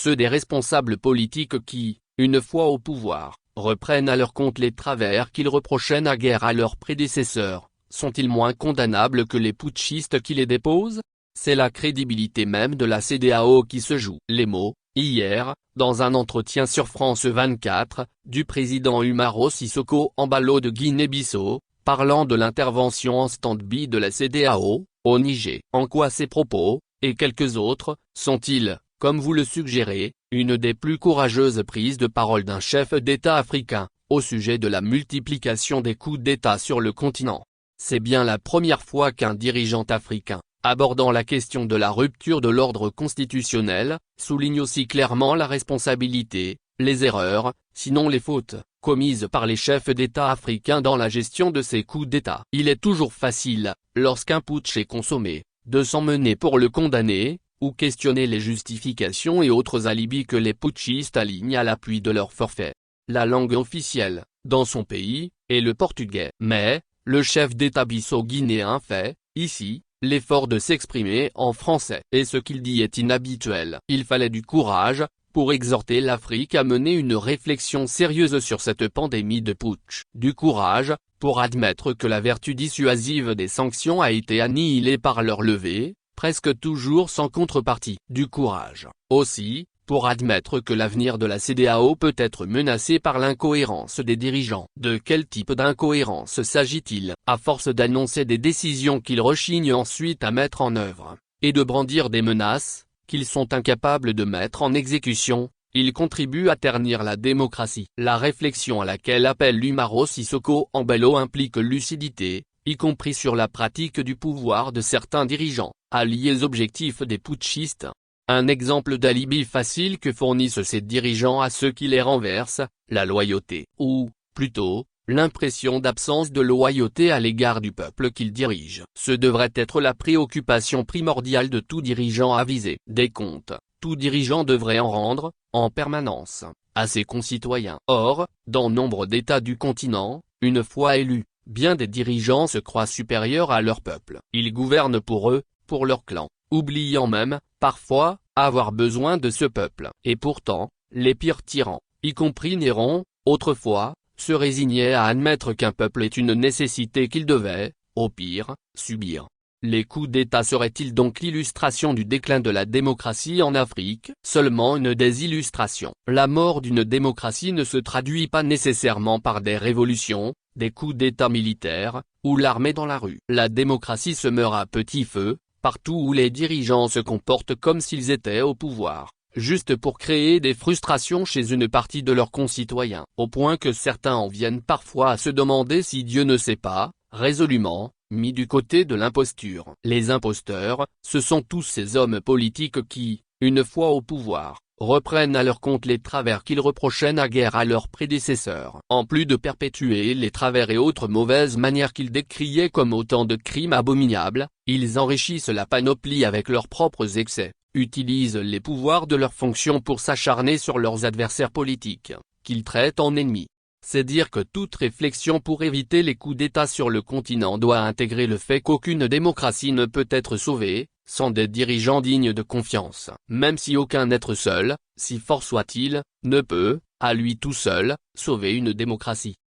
ceux des responsables politiques qui, une fois au pouvoir, reprennent à leur compte les travers qu'ils reprochaient naguère à leurs prédécesseurs, sont-ils moins condamnables que les putschistes qui les déposent? C'est la crédibilité même de la CEDEAO qui se joue. Les mots, hier, dans un entretien sur France 24, du président Umaro Sissoko Embalo de Guinée-Bissau, parlant de l'intervention en stand-by de la CEDEAO, au Niger. En quoi ces propos, et quelques autres, sont-ils, comme vous le suggérez, une des plus courageuses prises de parole d'un chef d'État africain, au sujet de la multiplication des coups d'État sur le continent? C'est bien la première fois qu'un dirigeant africain, abordant la question de la rupture de l'ordre constitutionnel, souligne aussi clairement la responsabilité, les erreurs, sinon les fautes, commises par les chefs d'État africains dans la gestion de ces coups d'État. Il est toujours facile, lorsqu'un putsch est consommé, de s'en mener pour le condamner, ou questionner les justifications et autres alibis que les putschistes alignent à l'appui de leur forfait. La langue officielle, dans son pays, est le portugais. Mais, le chef d'État bissau-guinéen fait, ici, l'effort de s'exprimer en français. Et ce qu'il dit est inhabituel. Il fallait du courage, pour exhorter l'Afrique à mener une réflexion sérieuse sur cette pandémie de putsch. Du courage, pour admettre que la vertu dissuasive des sanctions a été annihilée par leur levée, presque toujours sans contrepartie. Du courage, aussi, pour admettre que l'avenir de la CEDEAO peut être menacé par l'incohérence des dirigeants. De quel type d'incohérence s'agit-il? À force d'annoncer des décisions qu'ils rechignent ensuite à mettre en œuvre, et de brandir des menaces, qu'ils sont incapables de mettre en exécution, ils contribuent à ternir la démocratie. La réflexion à laquelle appelle Umaro Sissoko Embalo implique lucidité, y compris sur la pratique du pouvoir de certains dirigeants, alliés objectifs des putschistes. Un exemple d'alibi facile que fournissent ces dirigeants à ceux qui les renversent, la loyauté, ou, plutôt, l'impression d'absence de loyauté à l'égard du peuple qu'ils dirigent. Ce devrait être la préoccupation primordiale de tout dirigeant avisé. Des comptes, tout dirigeant devrait en rendre, en permanence, à ses concitoyens. Or, dans nombre d'États du continent, une fois élus, bien des dirigeants se croient supérieurs à leur peuple. Ils gouvernent pour eux, pour leur clan, oubliant même, parfois, avoir besoin de ce peuple. Et pourtant, les pires tyrans, y compris Néron, autrefois, se résignaient à admettre qu'un peuple est une nécessité qu'il devait, au pire, subir. Les coups d'État seraient-ils donc l'illustration du déclin de la démocratie en Afrique? Seulement une des illustrations. La mort d'une démocratie ne se traduit pas nécessairement par des révolutions, des coups d'État militaires, ou l'armée dans la rue. La démocratie se meurt à petit feu, partout où les dirigeants se comportent comme s'ils étaient au pouvoir, juste pour créer des frustrations chez une partie de leurs concitoyens, au point que certains en viennent parfois à se demander si Dieu ne s'est pas, résolument, mis du côté de l'imposture. Les imposteurs, ce sont tous ces hommes politiques qui, une fois au pouvoir, reprennent à leur compte les travers qu'ils reprochaient naguère à leurs prédécesseurs. En plus de perpétuer les travers et autres mauvaises manières qu'ils décriaient comme autant de crimes abominables, ils enrichissent la panoplie avec leurs propres excès, utilisent les pouvoirs de leurs fonctions pour s'acharner sur leurs adversaires politiques, qu'ils traitent en ennemis. C'est dire que toute réflexion pour éviter les coups d'État sur le continent doit intégrer le fait qu'aucune démocratie ne peut être sauvée, sans des dirigeants dignes de confiance. Même si aucun être seul, si fort soit-il, ne peut, à lui tout seul, sauver une démocratie.